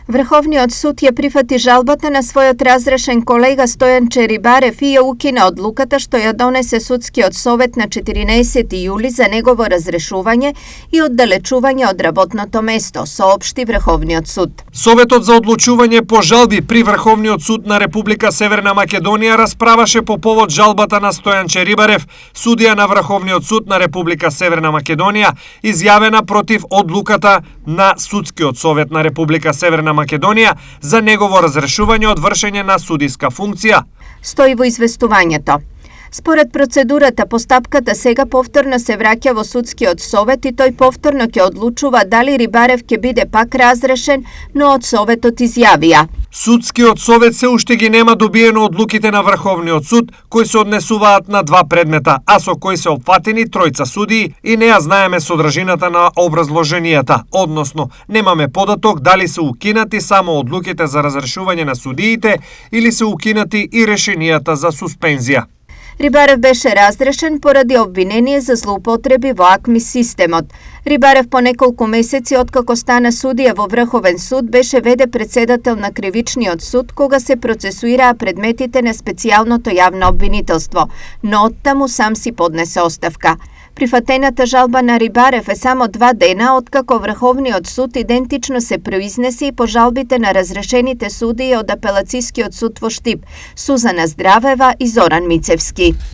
Врховниот суд ја прифати жалбата на својот разрешен колега Стојан Черибарев и ја укина одлуката што ја донесе судскиот совет на 14 јули за негово разрешување и оддалечување од работното место, соопшти Врховниот суд. Советот за одлучување по жалби при Врховниот суд на Република Северна Македонија расправаше по повод жалбата на Стојан Черибарев, судија на Врховниот суд на Република Северна Македонија, изјавена против одлуката на Судскиот совет на Република Северна Македонија за негово разрешување од вршење на судиска функција. Стои во известувањето. Според процедурата, постапката сега повторно се враќа во Судскиот совет и тој повторно ќе одлучува дали Рибарев ќе биде пак разрешен, но од Советот изјавија. Судскиот совет се уште ги нема добиено одлуките на Врховниот суд, кои се однесуваат на два предмета, а со кои се опфатени тројца судии и не ја знаеме содржината на образложенијата, односно немаме податок дали се укинати само одлуките за разрешување на судиите или се укинати и решенијата за суспензија. Рибарев беше разрешен поради обвинение за злоупотреби во АКМИ системот. Рибарев по неколку месеци откако стана судија во Врховен суд беше веде председател на Кривичниот суд кога се процесуираа предметите на специјалното јавно обвинителство, но оттаму сам си поднесе оставка. Прифатената жалба на Рибарев е само 2 дена откако Врховниот суд идентично се произнесе и по жалбите на разрешените судии од Апелацискиот суд во Штип, Сузана Здравева и Зоран Мицевски.